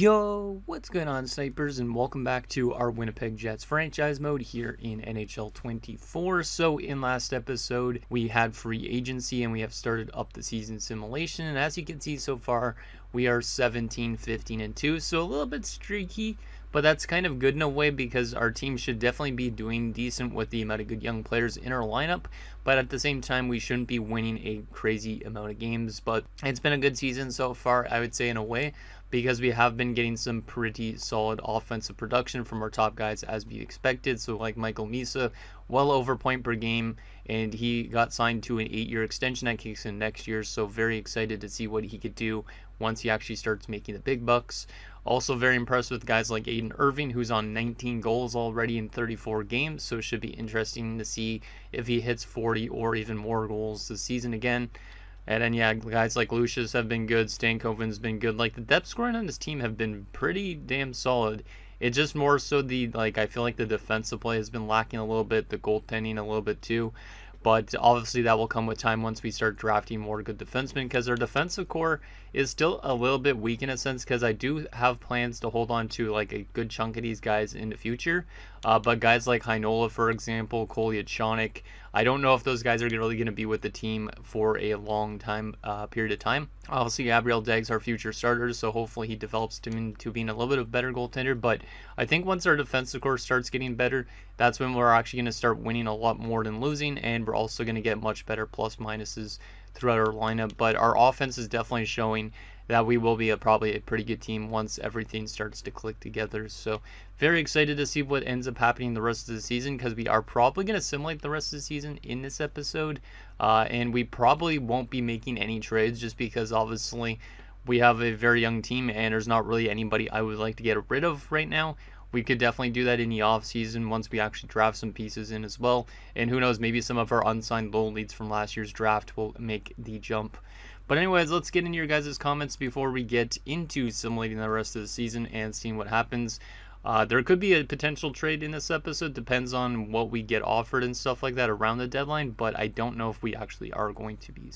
Yo, what's going on, snipers, and welcome back to our Winnipeg Jets franchise mode here in NHL 24. So in last episode, we had free agency and we have started up the season simulation, and as you can see so far, we are 17, 15, and 2, so a little bit streaky, but that's kind of good in a way because our team should definitely be doing decent with the amount of good young players in our lineup, but at the same time, we shouldn't be winning a crazy amount of games. But it's been a good season so far, I would say, in a way, because we have been getting some pretty solid offensive production from our top guys as we expected. So like Michael Misa, well over point per game, and he got signed to an 8-year extension that kicks in next year, so very excited to see what he could do once he actually starts making the big bucks. Also very impressed with guys like Aiden Irving, who's on 19 goals already in 34 games, so it should be interesting to see if he hits 40 or even more goals this season again. And then, yeah, guys like Lucius have been good. Stankoven's been good. Like, the depth scoring on this team have been pretty damn solid. It's just more so I feel like the defensive play has been lacking a little bit, the goaltending a little bit too. But obviously that will come with time once we start drafting more good defensemen, because our defensive core is still a little bit weak in a sense, because I do have plans to hold on to like a good chunk of these guys in the future. But guys like Heinola, for example, Kolyachonok, I don't know if those guys are really going to be with the team for a long period of time. Obviously, Gabriel Deg's our future starter, so hopefully he develops into being a little bit of a better goaltender. But I think once our defensive core starts getting better, that's when we're actually going to start winning a lot more than losing, and we're also going to get much better plus minuses throughout our lineup. But our offense is definitely showing that we will be probably a pretty good team once everything starts to click together. So very excited to see what ends up happening the rest of the season, because we are probably going to simulate the rest of the season in this episode, and we probably won't be making any trades just because obviously we have a very young team and there's not really anybody I would like to get rid of right now. We could definitely do that in the off season once we actually draft some pieces in as well, and who knows, maybe some of our unsigned low leads from last year's draft will make the jump. But anyways, let's get into your guys' comments before we get into simulating the rest of the season and seeing what happens. There could be a potential trade in this episode, depends on what we get offered and stuff like that around the deadline, but I don't know if we actually are going to be.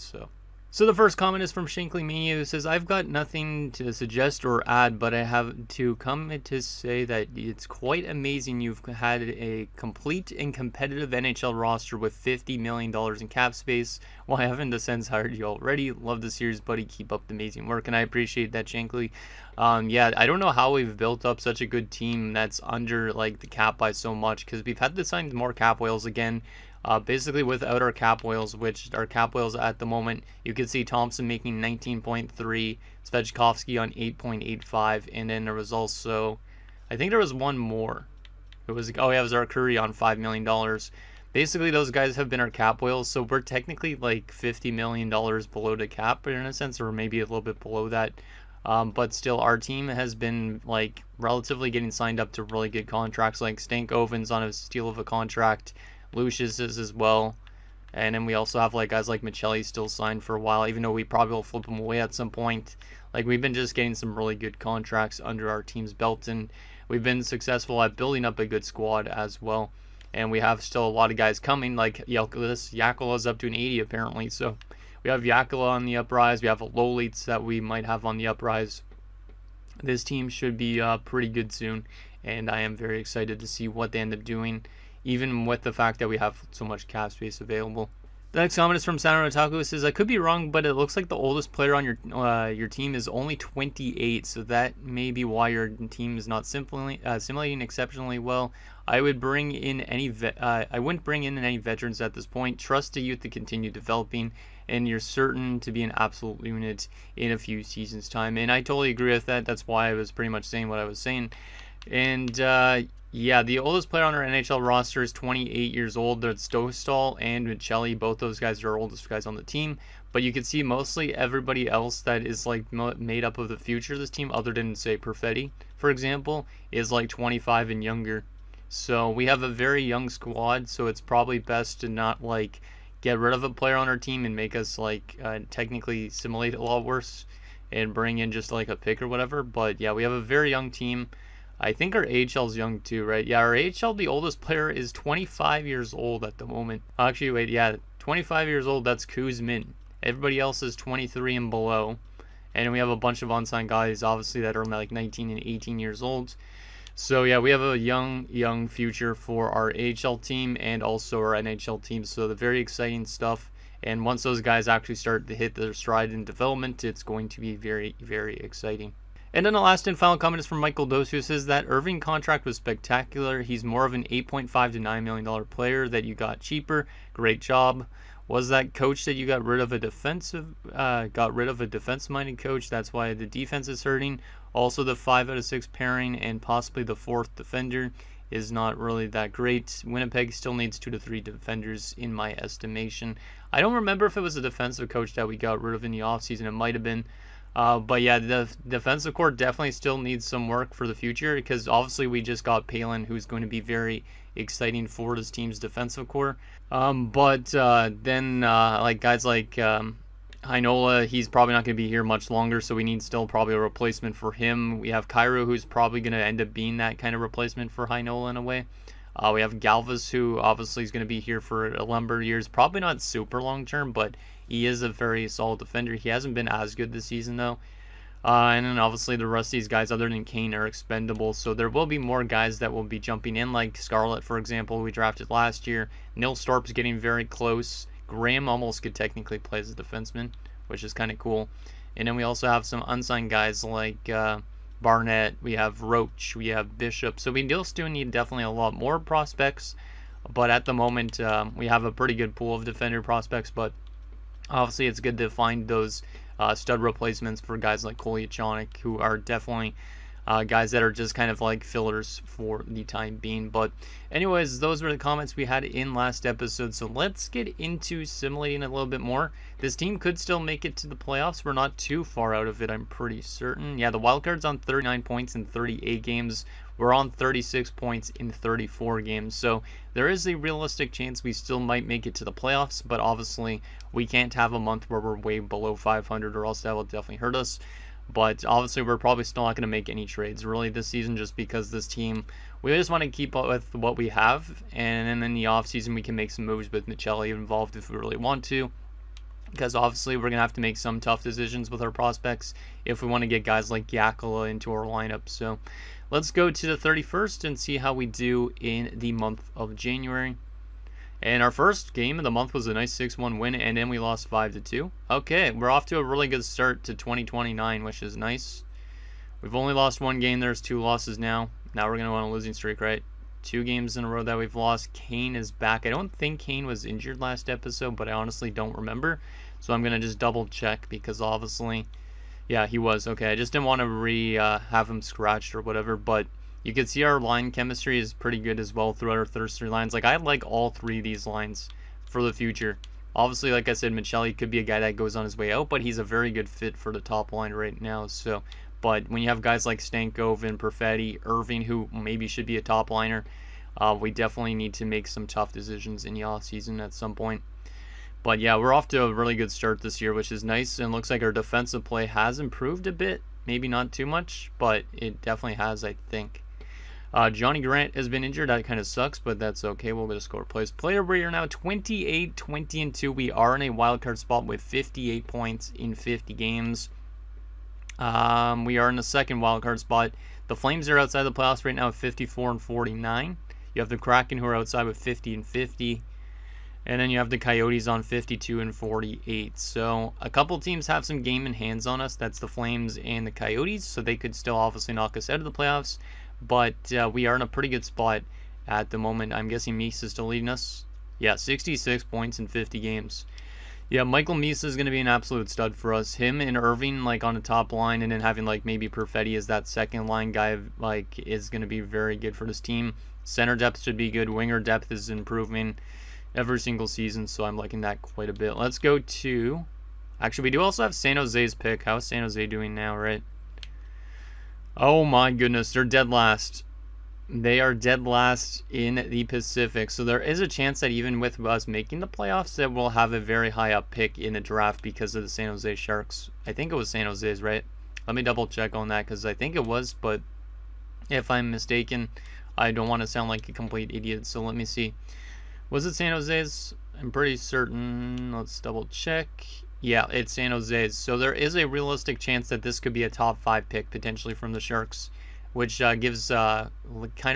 So the first comment is from Shankly Mania, who says, I've got nothing to suggest or add, but I have to come to say that it's quite amazing you've had a complete and competitive NHL roster with $50 million in cap space. Well, I haven't the sense hired you already. Love the series, buddy. Keep up the amazing work, and I appreciate that, Shankly. Yeah, I don't know how we've built up such a good team that's under like the cap by so much, because we've had to sign more cap whales again. Basically without our cap whales, which our cap whales at the moment, you can see Thompson making 19.3, Svechkovsky on 8.85, and then there was also, I think there was one more. It was, oh yeah, it was our Curry on $5 million. Basically, those guys have been our cap whales, so we're technically like $50 million below the cap in a sense, or maybe a little bit below that. But still, our team has been like relatively getting signed up to really good contracts, like Stankoven's on a steal of a contract. Lucius is as well, and then we also have like guys like Michelli still signed for a while, even though we probably will flip them away at some point. Like, we've been just getting some really good contracts under our team's belt, and we've been successful at building up a good squad as well. And we have still a lot of guys coming, like Yakula's up to an 80 apparently, so we have Yakula on the uprise, we have Lolitz that we might have on the uprise. This team should be pretty good soon, and I am very excited to see what they end up doing, even with the fact that we have so much cap space available. The next comment is from Sano Otaku, who says, I could be wrong, but it looks like the oldest player on your team is only 28, so that may be why your team is not simulating exceptionally well. I would bring in I wouldn't bring in any veterans at this point. Trust the youth to continue developing, and you're certain to be an absolute unit in a few seasons' time. And I totally agree with that. That's why I was pretty much saying what I was saying. And yeah, the oldest player on our NHL roster is 28 years old. That's Dostal and Michelli. Both those guys are our oldest guys on the team. But you can see mostly everybody else that is like made up of the future of this team, other than say Perfetti, for example, is like 25 and younger. So we have a very young squad, so it's probably best to not like get rid of a player on our team and make us like technically simulate a lot worse and bring in just like a pick or whatever. But yeah, we have a very young team. I think our AHL is young too, right? Yeah, our AHL, the oldest player is 25 years old at the moment. Actually, wait, yeah, 25 years old, that's Kuzmin. Everybody else is 23 and below. And we have a bunch of unsigned guys, obviously, that are like 19 and 18 years old. So yeah, we have a young future for our AHL team and also our NHL team. So the very exciting stuff. And once those guys actually start to hit their stride in development, it's going to be very, very exciting. And then the last and final comment is from Michael Dos, who says that Irving contract was spectacular. He's more of an $8.5 to $9 million player that you got cheaper. Great job. Was that coach that you got rid of a defense-minded coach? That's why the defense is hurting. Also, the 5 out of 6 pairing and possibly the 4th defender is not really that great. Winnipeg still needs 2 to 3 defenders in my estimation. I don't remember if it was a defensive coach that we got rid of in the offseason. It might have been. But yeah, the defensive core definitely still needs some work for the future, because obviously we just got Palin, who's going to be very exciting for this team's defensive core. Then like guys like Heinola, he's probably not going to be here much longer, so we need still probably a replacement for him. We have Cairo, who's probably going to end up being that kind of replacement for Heinola in a way. We have Galvas, who obviously is going to be here for a number of years. Probably not super long term, but he is a very solid defender. He hasn't been as good this season, though. And then obviously the rest of these guys, other than Kane, are expendable. So there will be more guys that will be jumping in, like Scarlett, for example, we drafted last year. Nils Storp's getting very close. Graham almost could technically play as a defenseman, which is kind of cool. And then we also have some unsigned guys like Barnett, we have Roach, we have Bishop. So we still need definitely a lot more prospects. But at the moment, we have a pretty good pool of defender prospects. But obviously, it's good to find those stud replacements for guys like Kolyachonok, who are definitely guys that are just kind of like fillers for the time being. But anyways, those were the comments we had in last episode. So let's get into simulating a little bit more. This team could still make it to the playoffs. We're not too far out of it, I'm pretty certain. Yeah, the wildcard's on 39 points in 38 games. We're on 36 points in 34 games. So there is a realistic chance we still might make it to the playoffs, but obviously we can't have a month where we're way below 500, or else that will definitely hurt us. But obviously we're probably still not going to make any trades really this season, just because this team, we just want to keep up with what we have, and then in the offseason we can make some moves with Michelli involved if we really want to, because obviously we're going to have to make some tough decisions with our prospects if we want to get guys like Yakula into our lineup. So let's go to the 31st and see how we do in the month of January. And our first game of the month was a nice 6-1 win, and then we lost 5-2. Okay, we're off to a really good start to 2029, which is nice. We've only lost one game. There's 2 losses now. Now we're going to go on a losing streak, right? 2 games in a row that we've lost. Kane is back. I don't think Kane was injured last episode, but I honestly don't remember. So I'm going to just double check, because obviously, yeah, he was. Okay, I just didn't want to have him scratched or whatever, but you can see our line chemistry is pretty good as well throughout our first 3 lines. Like, I like all 3 of these lines for the future. Obviously, like I said, Michelli could be a guy that goes on his way out, but he's a very good fit for the top line right now. So, but when you have guys like Stankoven, Perfetti, Irving, who maybe should be a top liner, we definitely need to make some tough decisions in the offseason at some point. But yeah, we're off to a really good start this year, which is nice. And looks like our defensive play has improved a bit. Maybe not too much, but it definitely has, I think. Johnny Grant has been injured. That kind of sucks, but that's okay. We'll just go replace player. We are now 28, 20-2. We are in a wildcard spot with 58 points in 50 games. We are in the second wildcard spot. The Flames are outside the playoffs right now at 54 and 49. You have the Kraken, who are outside with 50 and 50. And then you have the Coyotes on 52 and 48. So a couple teams have some game in hands on us. That's the Flames and the Coyotes. So they could still obviously knock us out of the playoffs. But we are in a pretty good spot at the moment. I'm guessing Mies is still leading us. Yeah, 66 points in 50 games. Yeah, Michael Mies is going to be an absolute stud for us. Him and Irving, like, on the top line, and then having, like, maybe Perfetti as that second line guy, like, is going to be very good for this team. Center depth should be good. Winger depth is improving every single season, so I'm liking that quite a bit. Let's go to... Actually, we do also have San Jose's pick. How's San Jose doing now, right? Oh my goodness, they're dead last. They are dead last in the Pacific. So there is a chance that even with us making the playoffs, that we'll have a very high up pick in the draft because of the San Jose Sharks. I think it was San Jose's, right? Let me double check on that, because I think it was, but if I'm mistaken, I don't want to sound like a complete idiot. So let me see. Was it San Jose's? I'm pretty certain. Let's double check. Yeah, it's San Jose's. So there is a realistic chance that this could be a top 5 pick potentially from the Sharks, which gives kind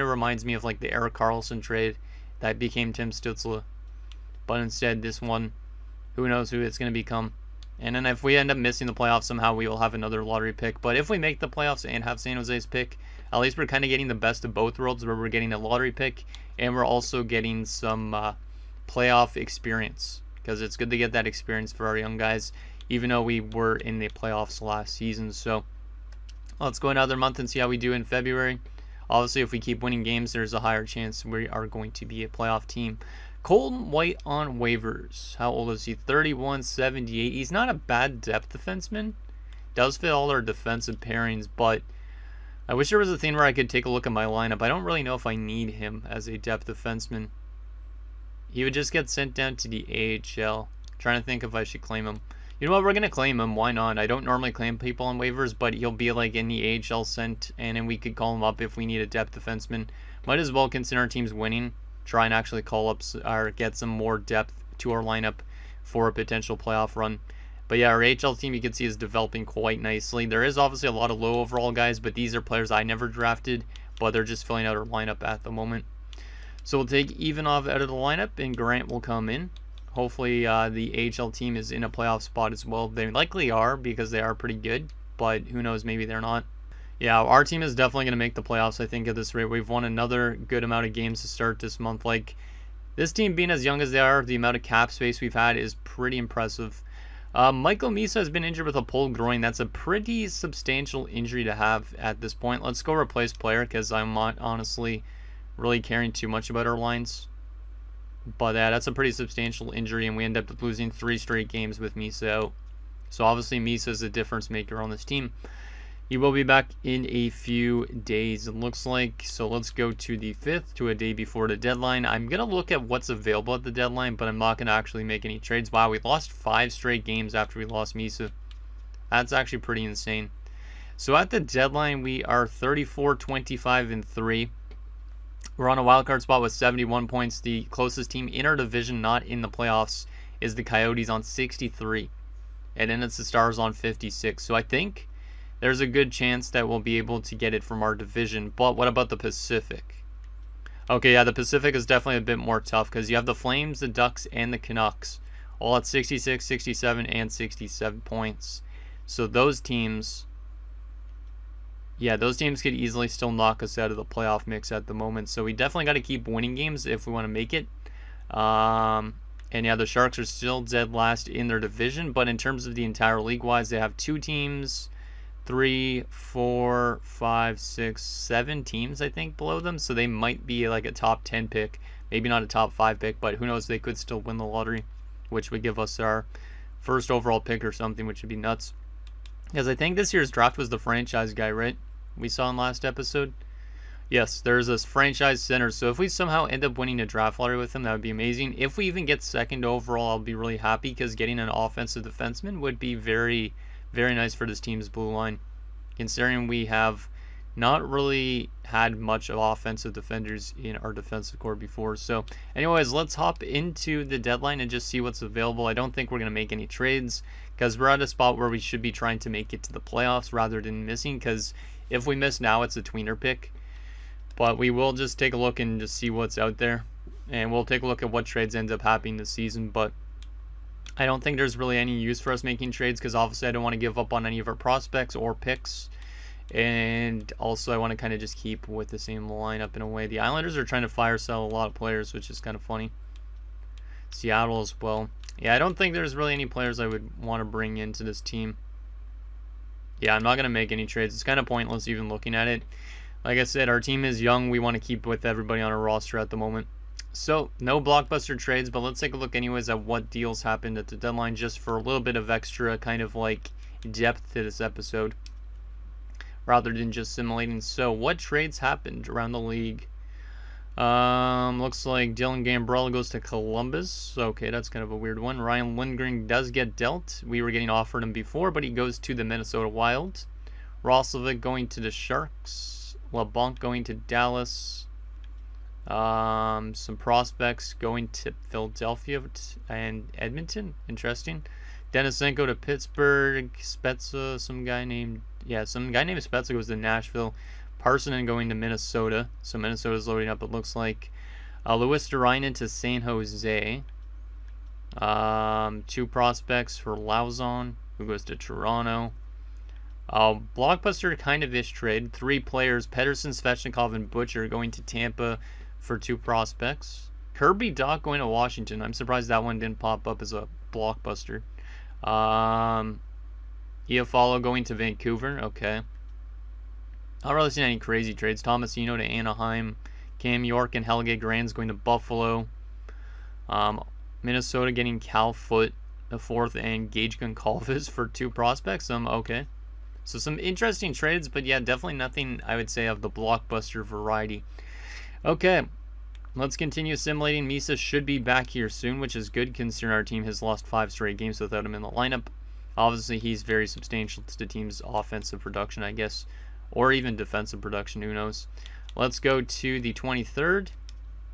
of reminds me of like the Erik Karlsson trade that became Tim Stützle. But instead, this one, who knows who it's going to become. And then if we end up missing the playoffs somehow, we will have another lottery pick. But if we make the playoffs and have San Jose's pick, at least we're kind of getting the best of both worlds, where we're getting a lottery pick and we're also getting some playoff experience. Because it's good to get that experience for our young guys, even though we were in the playoffs last season. So let's go another month and see how we do in February. Obviously, if we keep winning games, there's a higher chance we are going to be a playoff team. Colton White on waivers. How old is he? 31, 78. He's not a bad depth defenseman. Does fit all our defensive pairings, but I wish there was a thing where I could take a look at my lineup. I don't really know if I need him as a depth defenseman. He would just get sent down to the AHL. Trying to think if I should claim him. You know what? We're going to claim him. Why not? I don't normally claim people on waivers, but he'll be like in the AHL sent, and then we could call him up if we need a depth defenseman. Might as well consider our team's winning. Try and actually call up or get some more depth to our lineup for a potential playoff run. But yeah, our AHL team you can see is developing quite nicely. There is obviously a lot of low overall guys, but these are players I never drafted, but they're just filling out our lineup at the moment. So we'll take Ivanov out of the lineup, and Grant will come in. Hopefully the AHL team is in a playoff spot as well. They likely are because they are pretty good, but who knows, maybe they're not. Yeah, our team is definitely going to make the playoffs, I think, at this rate. We've won another good amount of games to start this month. Like, this team being as young as they are, the amount of cap space we've had is pretty impressive. Michael Misa has been injured with a pulled groin. That's a pretty substantial injury to have at this point. Let's go replace player because I'm not honestly really caring too much about our lines. But that's a pretty substantial injury, and we end up losing 3 straight games with Misa out. So obviously Misa is a difference maker on this team. He will be back in a few days, it looks like. So let's go to the 5th, to a day before the deadline. I'm going to look at what's available at the deadline, but I'm not going to actually make any trades. Wow, we lost 5 straight games after we lost Misa. That's actually pretty insane. So at the deadline, we are 34, 25, and 3. We're on a wildcard spot with 71 points. The closest team in our division, not in the playoffs, is the Coyotes on 63. And then it's the Stars on 56. So I think there's a good chance that we'll be able to get it from our division. But what about the Pacific? Okay, yeah, the Pacific is definitely a bit more tough because you have the Flames, the Ducks, and the Canucks all at 66, 67, and 67 points. So those teams, yeah, those teams could easily still knock us out of the playoff mix at the moment. So we definitely got to keep winning games if we want to make it. And yeah, the Sharks are still dead last in their division. But in terms of the entire league-wise, they have 2 teams, 3, 4, 5, 6, 7 teams, I think, below them. So they might be like a top 10 pick. Maybe not a top 5 pick, but who knows? They could still win the lottery, which would give us our first overall pick or something, which would be nuts. Because I think this year's draft was the franchise guy, right? We saw in last episode. Yes, there's this franchise center. So if we somehow end up winning a draft lottery with him, that would be amazing. If we even get 2nd overall, I'll be really happy because getting an offensive defenseman would be very, very nice for this team's blue line. Considering we have not really had much of offensive defenders in our defensive core before. So anyways, let's hop into the deadline and just see what's available. I don't think we're going to make any trades because we're at a spot where we should be trying to make it to the playoffs rather than missing, because if we miss now, it's a tweener pick. But we will just take a look and just see what's out there. And we'll take a look at what trades end up happening this season. But I don't think there's really any use for us making trades because obviously I don't want to give up on any of our prospects or picks. And also I want to kind of just keep with the same lineup in a way. The Islanders are trying to fire sell a lot of players, which is kind of funny. Seattle as well. Yeah, I don't think there's really any players I would want to bring into this team. Yeah, I'm not going to make any trades. It's kind of pointless even looking at it. Like I said, our team is young. We want to keep with everybody on our roster at the moment. So, no blockbuster trades, but let's take a look anyways at what deals happened at the deadline just for a little bit of extra kind of like depth to this episode rather than just simulating. So, what trades happened around the league? Looks like Dylan Gambrell goes to Columbus. Okay, that's kind of a weird one. Ryan Lindgren does get dealt. We were getting offered him before, but he goes to the Minnesota Wild. Roslovic going to the Sharks. LeBlanc going to Dallas. Some prospects going to Philadelphia and Edmonton. Interesting. Denisenko to Pittsburgh. Spezza, some guy named Spezza goes to Nashville. Parsonen going to Minnesota. So Minnesota's loading up, it looks like. Louis Durainen to San Jose. 2 prospects for Lauzon, who goes to Toronto. Blockbuster kind of ish trade. 3 players, Pedersen, Svechnikov, and Butcher going to Tampa for 2 prospects. Kirby Dach going to Washington. I'm surprised that one didn't pop up as a blockbuster. Iafallo going to Vancouver. Okay. Not really seen any crazy trades. Tomasino to Anaheim. Cam York and Helge Grans going to Buffalo. Minnesota getting Cal Foot, the 4th, and Gage Goncalves for 2 prospects. Okay. So some interesting trades, but yeah, definitely nothing I would say of the blockbuster variety. Okay. Let's continue assimilating. Misa should be back here soon, which is good considering our team has lost 5 straight games without him in the lineup. Obviously, he's very substantial to the team's offensive production, I guess, or even defensive production, who knows. Let's go to the 23rd,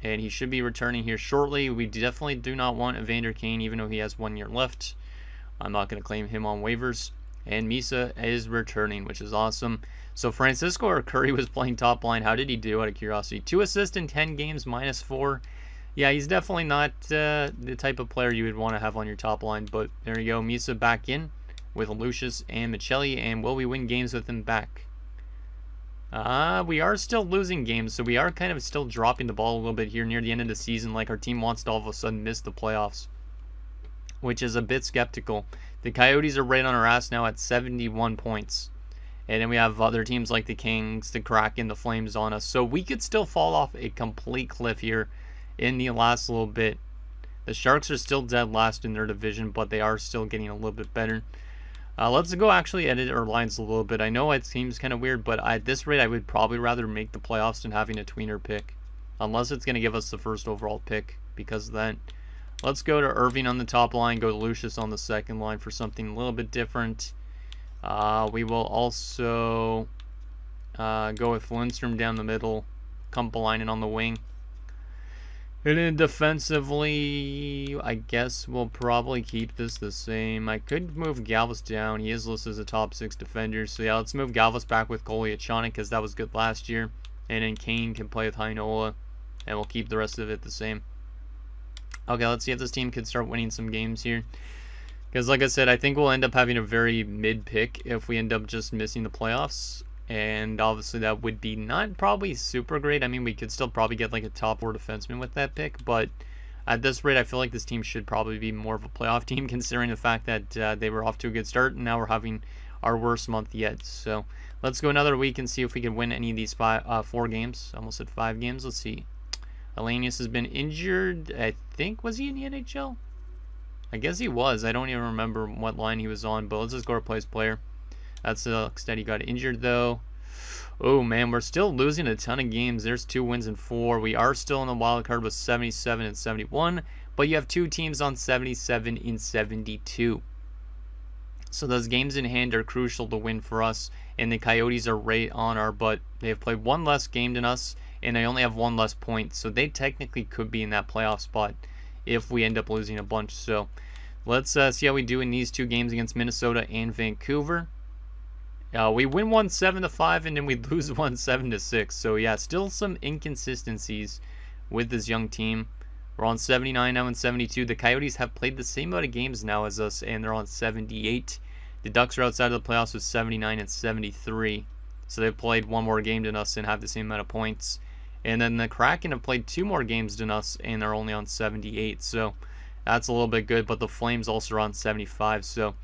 and he should be returning here shortly. We definitely do not want Evander Kane, even though he has 1 year left. I'm not going to claim him on waivers. And Misa is returning, which is awesome. So Francisco or Curry was playing top line. How did he do, out of curiosity? 2 assists in 10 games, -4. Yeah, he's definitely not the type of player you would want to have on your top line. But there you go, Misa back in with Lucius and Michelli. And will we win games with him back? We are still losing games, so we are kind of still dropping the ball a little bit here near the end of the season. Like, our team wants to all of a sudden miss the playoffs, which is a bit skeptical. The Coyotes are right on our ass now at 71 points. And then we have other teams like the Kings, the Kraken, the Flames on us. So we could still fall off a complete cliff here in the last little bit. The Sharks are still dead last in their division, but they are still getting a little bit better. Let's go actually edit our lines a little bit. I know it seems kind of weird, but at this rate, I would probably rather make the playoffs than having a tweener pick. Unless it's going to give us the first overall pick, because of that. Let's go to Irving on the top line, go to Lucius on the second line for something a little bit different. We will also go with Lindstrom down the middle, Kumpalainen on the wing. And then defensively, I guess we'll probably keep this the same. I could move Galvis down. He is listed as a top 6 defender. So yeah, let's move Galvis back with Goliachanik, because that was good last year. And then Kane can play with Heinola, and we'll keep the rest of it the same. Okay, let's see if this team can start winning some games here. Because like I said, I think we'll end up having a very mid pick if we end up just missing the playoffs. And obviously that would be not probably super great. I mean, we could still probably get like a top 4 defenseman with that pick. But at this rate, I feel like this team should probably be more of a playoff team, considering the fact that they were off to a good start. And now we're having our worst month yet. So let's go another week and see if we can win any of these 4 games. Almost said 5 games. Let's see. Elenius has been injured. I think, was he in the NHL? I guess he was. I don't even remember what line he was on, but let's just go replace player. That sucks that he got injured, though. Oh, man, we're still losing a ton of games. There's 2 wins and 4. We are still in the wild card with 77 and 71, but you have 2 teams on 77 and 72. So those games in hand are crucial to win for us, and the Coyotes are right on our butt. They have played 1 less game than us, and they only have 1 less point, so they technically could be in that playoff spot if we end up losing a bunch. So let's see how we do in these 2 games against Minnesota and Vancouver. We win 1 7-5, and then we lose 1 7-6. So yeah, still some inconsistencies with this young team. We're on 79 now and 72. The Coyotes have played the same amount of games now as us, and they're on 78. The Ducks are outside of the playoffs with 79 and 73. So they've played 1 more game than us and have the same amount of points. And then the Kraken have played 2 more games than us, and they're only on 78. So that's a little bit good, but the Flames also are on 75. So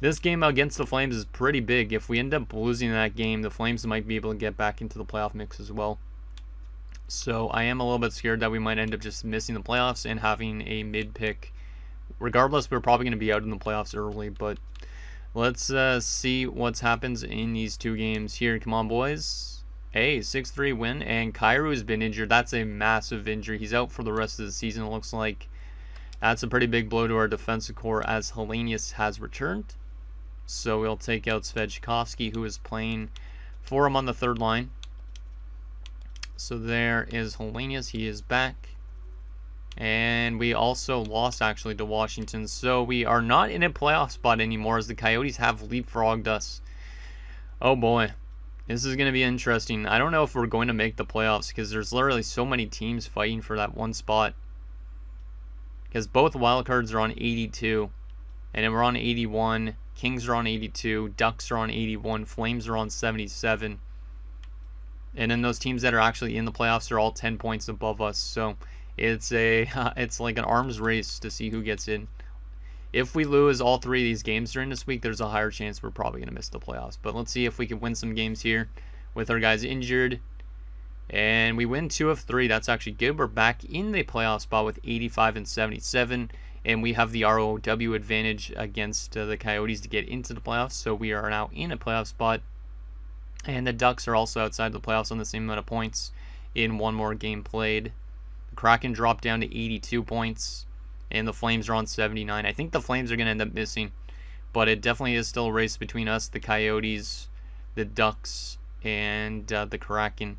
this game against the Flames is pretty big. If we end up losing that game, the Flames might be able to get back into the playoff mix as well. So I am a little bit scared that we might end up just missing the playoffs and having a mid-pick. Regardless, we're probably going to be out in the playoffs early, but let's see what happens in these 2 games here. Come on, boys. Hey, 6-3 win, and Kairu's been injured. That's a massive injury. He's out for the rest of the season, it looks like. That's a pretty big blow to our defensive core, as Helenius has returned. So we'll take out Svechkovsky, who is playing for him on the 3rd line. So there is Helenius. He is back. And we also lost, actually, to Washington. So we are not in a playoff spot anymore as the Coyotes have leapfrogged us. Oh, boy. This is going to be interesting. I don't know if we're going to make the playoffs because there's literally so many teams fighting for that one spot. Because both wildcards are on 82. And then we're on 81. Kings are on 82. Ducks are on 81. Flames are on 77. And then those teams that are actually in the playoffs are all 10 points above us. So it's like an arms race to see who gets in. If we lose all 3 of these games during this week, there's a higher chance we're probably going to miss the playoffs. But let's see if we can win some games here with our guys injured. And we win 2 of 3. That's actually good. We're back in the playoff spot with 85 and 77. And we have the ROW advantage against the Coyotes to get into the playoffs. So we are now in a playoff spot. And the Ducks are also outside the playoffs on the same amount of points in one more game played. The Kraken dropped down to 82 points. And the Flames are on 79. I think the Flames are going to end up missing. But it definitely is still a race between us, the Coyotes, the Ducks, and the Kraken.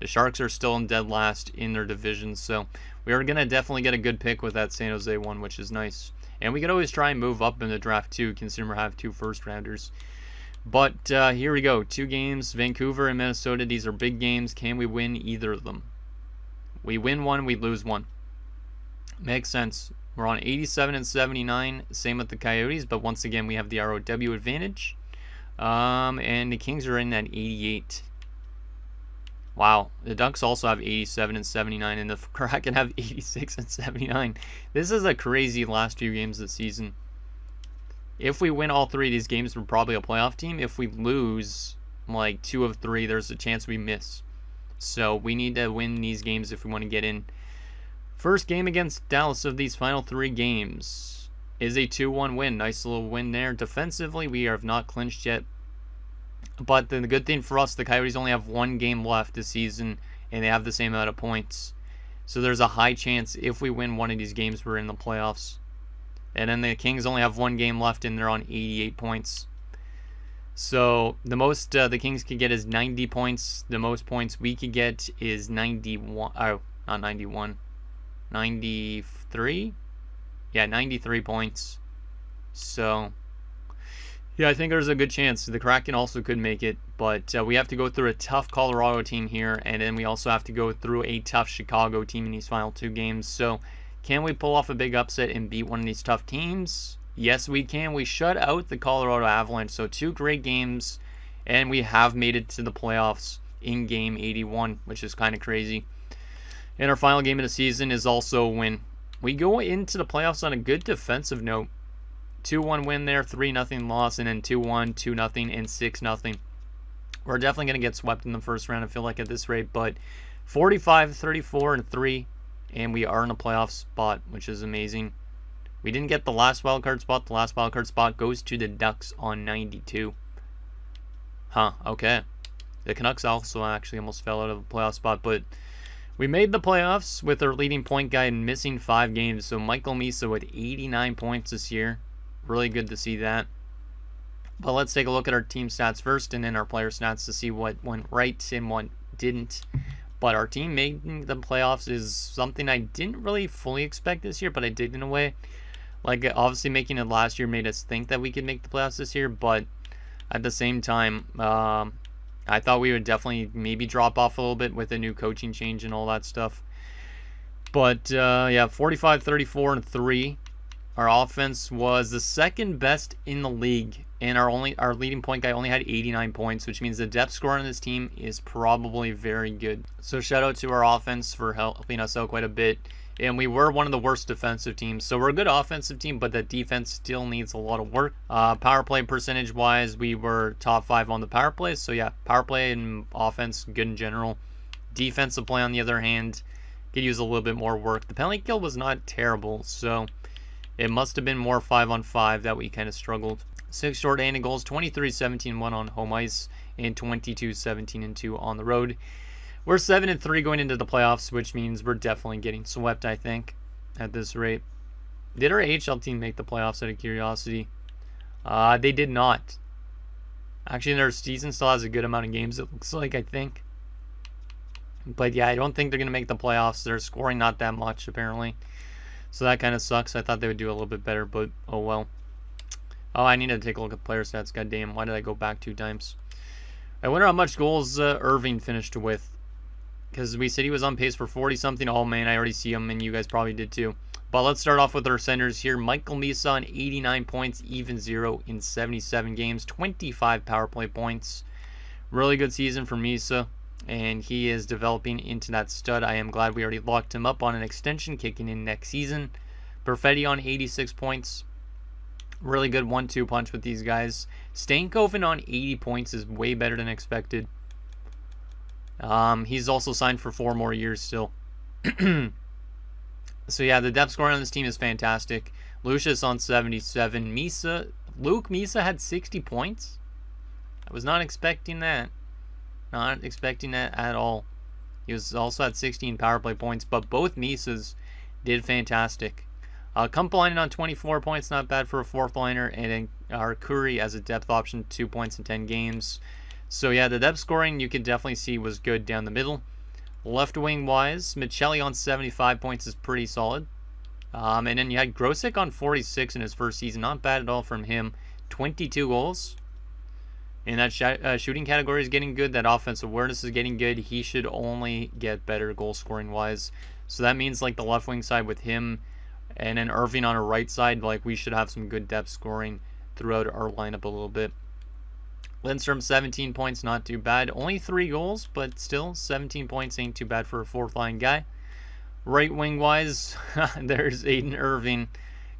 The Sharks are still in dead last in their division. So we are going to definitely get a good pick with that San Jose one, which is nice. And we could always try and move up in the draft too, considering we have 2 first-rounders. But here we go. 2 games, Vancouver and Minnesota. These are big games. Can we win either of them? We win one, we lose one. Makes sense. We're on 87 and 79. Same with the Coyotes, but once again, we have the ROW advantage. And the Kings are in at 88. Wow. The Ducks also have 87 and 79, and the Kraken have 86 and 79. This is a crazy last few games this season. If we win all 3 of these games, we're probably a playoff team. If we lose like 2 of 3, there's a chance we miss. So we need to win these games if we want to get in. First game against Dallas of these final 3 games is a 2-1 win. Nice little win there. Defensively, we have not clinched yet. But the good thing for us, the Coyotes only have 1 game left this season, and they have the same amount of points. So there's a high chance if we win one of these games, we're in the playoffs. And then the Kings only have 1 game left, and they're on 88 points. So the most the Kings could get is 90 points. The most points we could get is 91. Oh, not 91. 93? Yeah, 93 points. So, yeah, I think there's a good chance. The Kraken also could make it, but we have to go through a tough Colorado team here, and then we also have to go through a tough Chicago team in these final 2 games. So, can we pull off a big upset and beat one of these tough teams? Yes, we can. We shut out the Colorado Avalanche, so 2 great games, and we have made it to the playoffs in game 81, which is kind of crazy. And our final game of the season is also a win. We go into the playoffs on a good defensive note. 2-1 win there, 3-0 loss, and then 2-1, 2-0, and 6-0. We're definitely going to get swept in the first round, I feel like, at this rate. But 45, 34, and 3, and we are in a playoff spot, which is amazing. We didn't get the last wildcard spot. The last wildcard spot goes to the Ducks on 92. Huh, okay. The Canucks also actually almost fell out of the playoff spot, but we made the playoffs with our leading point guy and missing 5 games. So Michael Misa with 89 points this year. Really good to see that. But let's take a look at our team stats first and then our player stats to see what went right and what didn't. But our team making the playoffs is something I didn't really fully expect this year, but I did in a way. Like, obviously making it last year made us think that we could make the playoffs this year, but at the same time, I thought we would definitely maybe drop off a little bit with a new coaching change and all that stuff. But, yeah, 45, 34, and 3. Our offense was the second best in the league, and our leading point guy only had 89 points, which means the depth score on this team is probably very good. So shout out to our offense for helping us out quite a bit. And we were one of the worst defensive teams. So we're a good offensive team, but the defense still needs a lot of work. Power play percentage-wise, we were top 5 on the power play. So yeah, power play and offense, good in general. Defensive play, on the other hand, could use a little bit more work. The penalty kill was not terrible, so it must have been more 5-on-5 that we kind of struggled. 6 short-handed goals, 23-17-1 on home ice, and 22-17-2 on the road. We're 7-3 going into the playoffs, which means we're definitely getting swept, I think, at this rate. Did our AHL team make the playoffs out of curiosity? They did not. Actually, their season still has a good amount of games, it looks like, I think. But yeah, I don't think they're going to make the playoffs. They're scoring not that much, apparently. So that kind of sucks. I thought they would do a little bit better, but oh well. Oh, I need to take a look at player stats. God damn, why did I go back 2 times? I wonder how much goals Irving finished with. Because we said he was on pace for 40-something. Oh, man, I already see him, and you guys probably did too. But let's start off with our centers here. Michael Misa on 89 points, even 0 in 77 games. 25 power play points. Really good season for Misa. And he is developing into that stud. I am glad we already locked him up on an extension kicking in next season. Perfetti on 86 points. Really good 1-2 punch with these guys. Stankoven on 80 points is way better than expected. He's also signed for 4 more years still. So yeah, the depth scoring on this team is fantastic. Lucius on 77. Luke Misa had 60 points. I was not expecting that. Not expecting that at all. He was also at 16 power play points, but both Misas did fantastic. Kumpalainen on 24 points, not bad for a 4th liner, and then our Curry as a depth option, 2 points in 10 games. So yeah, the depth scoring you can definitely see was good down the middle. Left wing wise, Michelli on 75 points is pretty solid. And then you had Grosek on 46 in his first season, not bad at all from him. 22 goals. And that shooting category is getting good. That offensive awareness is getting good. He should only get better goal scoring wise. So that means like the left wing side with him and then Irving on our right side, like we should have some good depth scoring throughout our lineup a little bit. Lindstrom 17 points, not too bad. Only 3 goals, but still 17 points ain't too bad for a 4th line guy. Right wing wise, there's Aiden Irving.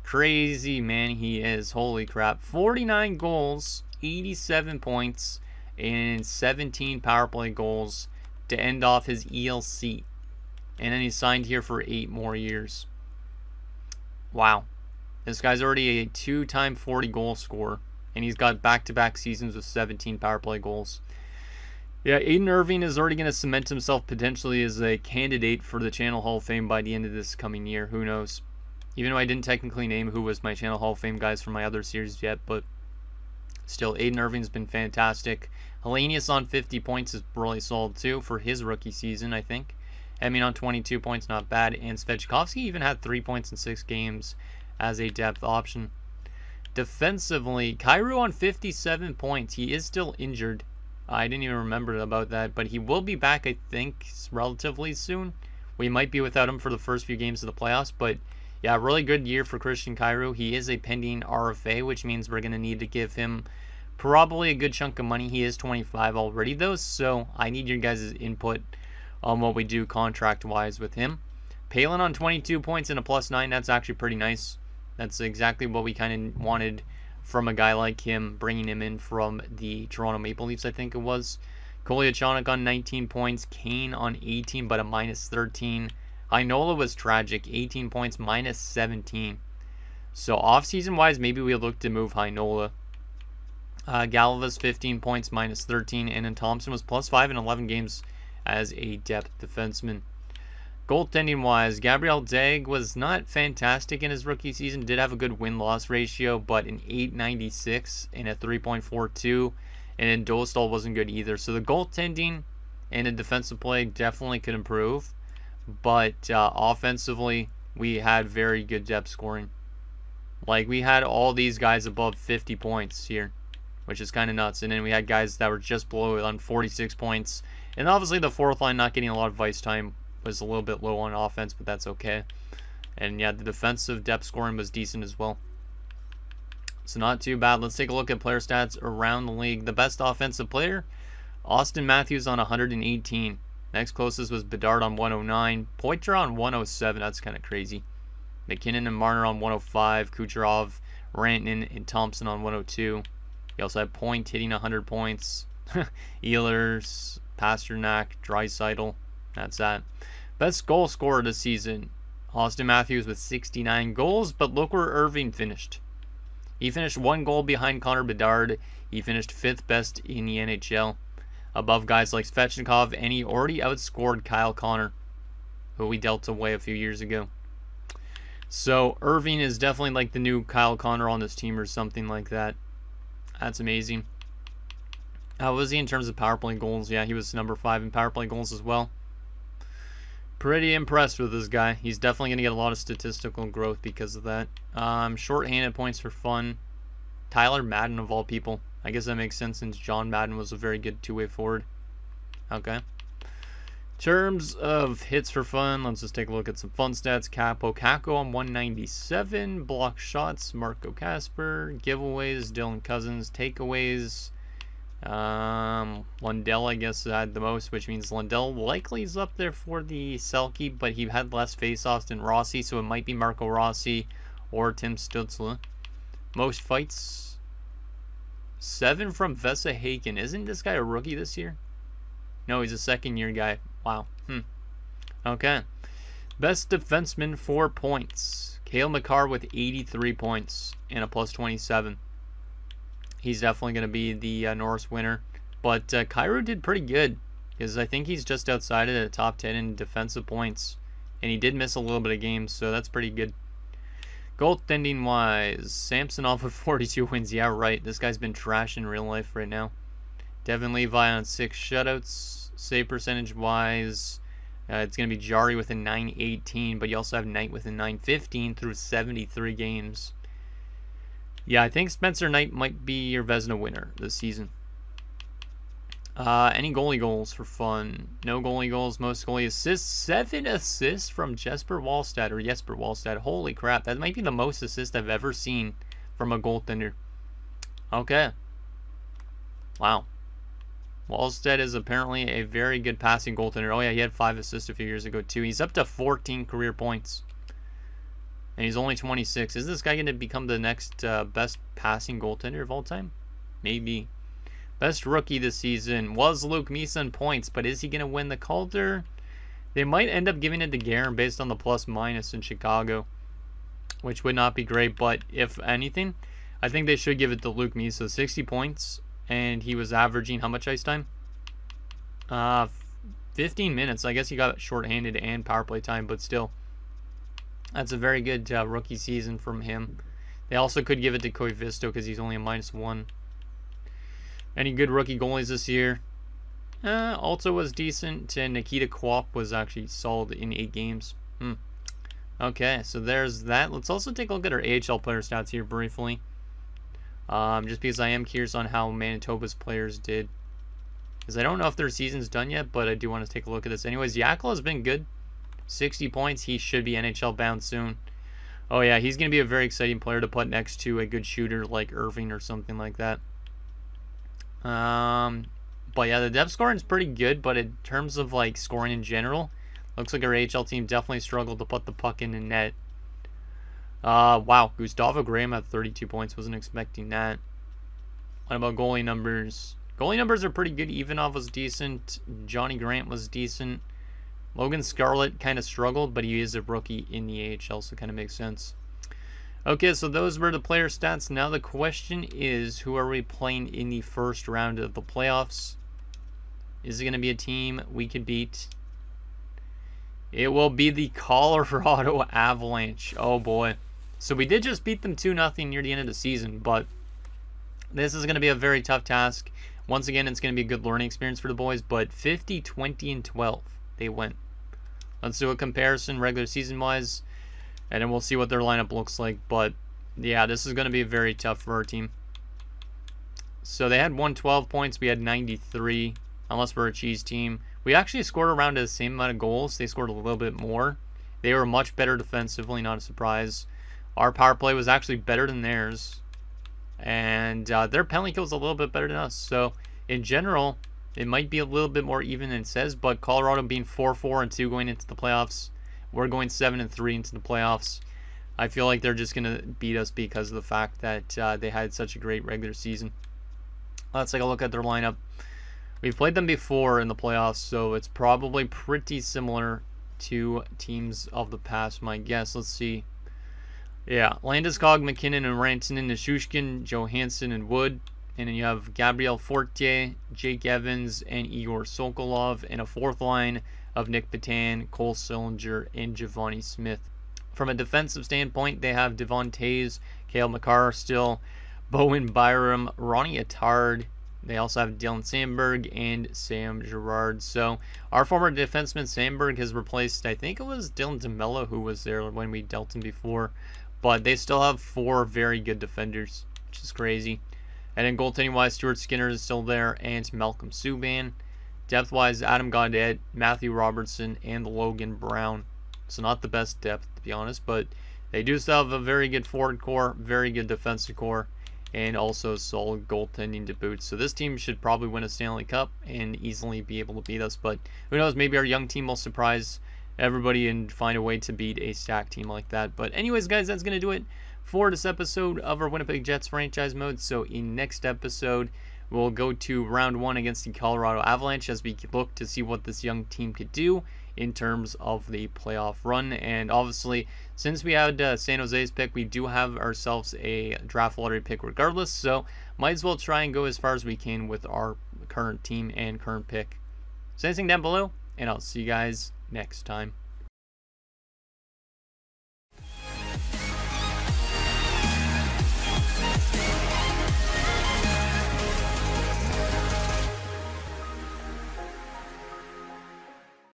Crazy man he is. Holy crap. 49 goals, 87 points, and 17 power play goals to end off his ELC. And then he's signed here for 8 more years. Wow. This guy's already a 2-time 40 goal scorer. And he's got back-to-back seasons with 17 power play goals. Yeah, Aiden Irving is already going to cement himself potentially as a candidate for the Channel Hall of Fame by the end of this coming year. Who knows? Even though I didn't technically name who was my Channel Hall of Fame guys from my other series yet. But still, Aiden Irving's been fantastic. Hellenius on 50 points is really solid too for his rookie season, I think. Eming on 22 points, not bad. And Svechkovsky even had 3 points in 6 games as a depth option. Defensively, Kyrou on 57 points. He is still injured. I didn't even remember about that, but he will be back, I think, relatively soon. We might be without him for the first few games of the playoffs, but yeah, really good year for Christian Kyrou. He is a pending RFA, which means we're going to need to give him probably a good chunk of money. He is 25 already, though, so I need your guys' input on what we do contract-wise with him. Palin on 22 points and a +9. That's actually pretty nice. That's exactly what we kind of wanted from a guy like him, bringing him in from the Toronto Maple Leafs, I think it was. Kolyachonok on 19 points. Kane on 18, but a -13. Heinola was tragic. 18 points, -17. So off-season-wise, maybe we look to move Heinola. Galvas 15 points, -13. And then Thompson was +5 in 11 games as a depth defenseman. Goaltending-wise, Gabriel Dag was not fantastic in his rookie season. Did have a good win-loss ratio, but an .896 and a 3.42. And then Dostal wasn't good either. So the goaltending and the defensive play definitely could improve. But offensively, we had very good depth scoring. Like, we had all these guys above 50 points here, which is kind of nuts. And then we had guys that were just below on 46 points. And obviously the 4th line not getting a lot of ice time was a little bit low on offense, but that's okay. And yeah, the defensive depth scoring was decent as well. So not too bad. Let's take a look at player stats around the league. The best offensive player, Austin Matthews on 118. Next closest was Bedard on 109. Poitras on 107. That's kind of crazy. McKinnon and Marner on 105. Kucherov, Rantanen, and Thompson on 102. You also had Point hitting 100 points. Ehlers, Pasternak, Draisaitl. That's that. Best goal scorer this season, Austin Matthews with 69 goals, but look where Irving finished. He finished 1 goal behind Connor Bedard. He finished 5th best in the NHL, above guys like Svechnikov, and he already outscored Kyle Connor, who we dealt away a few years ago. So Irving is definitely like the new Kyle Connor on this team or something like that. That's amazing. How was he in terms of power play goals? Yeah, he was number 5 in power play goals as well. Pretty impressed with this guy. He's definitely going to get a lot of statistical growth because of that. Short-handed points for fun. Tyler Madden, of all people. I guess that makes sense since John Madden was a very good two-way forward. Okay. Terms of hits for fun, let's just take a look at some fun stats. Capo Caco on 197. Block shots, Marco Casper. Giveaways, Dylan Cousins. Takeaways, Lundell, I guess, had the most, which means Lundell likely is up there for the Selke, but he had less faceoffs than Rossi, so it might be Marco Rossi or Tim Stutzla. Most fights, 7 from Vesa Haken. Isn't this guy a rookie this year? No, he's a second-year guy. Wow. Okay. Best defenseman, 4 points. Cale Makar with 83 points and a plus 27. He's definitely going to be the Norris winner. But Cairo did pretty good because I think he's just outside of the top 10 in defensive points. And he did miss a little bit of games, so that's pretty good. Goaltending-wise, Samsonov with 42 wins. Yeah, right. This guy's been trash in real life right now. Devin Levi on 6 shutouts. Save percentage-wise, it's going to be Jari with a 918, but you also have Knight with a 915 through 73 games. Yeah, I think Spencer Knight might be your Vezina winner this season. Any goalie goals for fun? No goalie goals. Most goalie assists. 7 assists from Jesper Wallstad. Holy crap, that might be the most assists I've ever seen from a goaltender. Okay. Wow. Wallstead is apparently a very good passing goaltender. Oh yeah, he had 5 assists a few years ago too. He's up to 14 career points. And he's only 26. Is this guy going to become the next best passing goaltender of all time? Maybe. Best rookie this season was Luke Misa in points, but is he going to win the Calder? They might end up giving it to Guerin based on the plus-minus in Chicago, which would not be great, but if anything, I think they should give it to Luke Misa. 60 points. And he was averaging how much ice time? 15 minutes. I guess he got shorthanded and power play time, but still. That's a very good rookie season from him. They also could give it to Koivisto because he's only a -1. Any good rookie goalies this year? Also was decent, and Nikita Kwap was actually solid in 8 games. Okay, so there's that. Let's also take a look at our AHL player stats here briefly. Just because I am curious on how Manitoba's players did. Because I don't know if their season's done yet, but I do want to take a look at this. Anyways, Yakla has been good. 60 points. He should be NHL bound soon. Oh yeah, he's going to be a very exciting player to put next to a good shooter like Irving or something like that. But yeah, the depth scoring is pretty good, but in terms of like scoring in general, looks like our AHL team definitely struggled to put the puck in the net. Wow, Gustavo Graham at 32 points. Wasn't expecting that. What about goalie numbers? Goalie numbers are pretty good. Ivanov was decent. Johnny Grant was decent. Logan Scarlett kind of struggled, but he is a rookie in the AHL, so it kind of makes sense. Okay, so those were the player stats. Now the question is, who are we playing in the first round of the playoffs? Is it going to be a team we could beat? It will be the Colorado Avalanche. Oh boy. So we did just beat them 2-0 near the end of the season, but this is going to be a very tough task. Once again, it's going to be a good learning experience for the boys, but 50, 20, and 12, they went. Let's do a comparison regular season-wise, and then we'll see what their lineup looks like. But, yeah, this is going to be very tough for our team. So they had 112 points. We had 93, unless we're a cheese team. We actually scored around the same amount of goals. They scored a little bit more. They were much better defensively, not a surprise. Our power play was actually better than theirs. And their penalty kill was a little bit better than us. So, in general, it might be a little bit more even than it says. But Colorado being 4-4-2 going into the playoffs. We're going 7-3 into the playoffs. I feel like they're just going to beat us because of the fact that they had such a great regular season. Let's take a look at their lineup. We've played them before in the playoffs, so it's probably pretty similar to teams of the past, my guess. Let's see. Yeah, Landeskog, McKinnon, and Rantanen, Nishushkin, Johansson, and Wood. And then you have Gabriel Fortier, Jake Evans, and Igor Sokolov. And a fourth line of Nick Patan, Cole Sillinger, and Giovanni Smith. From a defensive standpoint, they have Devon Tays, Cale Makar still, Bowen Byram, Ronnie Attard, They also have Dylan Sandberg and Sam Girard. So our former defenseman Sandberg has replaced, I think it was Dylan DeMello who was there when we dealt him before. But they still have 4 very good defenders, which is crazy. And then goaltending-wise, Stuart Skinner is still there, and Malcolm Subban. Depth-wise, Adam Gaudette, Matthew Robertson, and Logan Brown. So not the best depth, to be honest, but they do still have a very good forward core, very good defensive core, and also solid goaltending to boot. So this team should probably win a Stanley Cup and easily be able to beat us. But who knows, maybe our young team will surprise everybody and find a way to beat a stacked team like that. But anyways, guys, that's going to do it for this episode of our Winnipeg Jets franchise mode. So in next episode, we'll go to round 1 against the Colorado Avalanche as we look to see what this young team could do in terms of the playoff run. And obviously, since we had San Jose's pick, we do have ourselves a draft lottery pick regardless, so might as well try and go as far as we can with our current team and current pick. So anything down below, and I'll see you guys next time.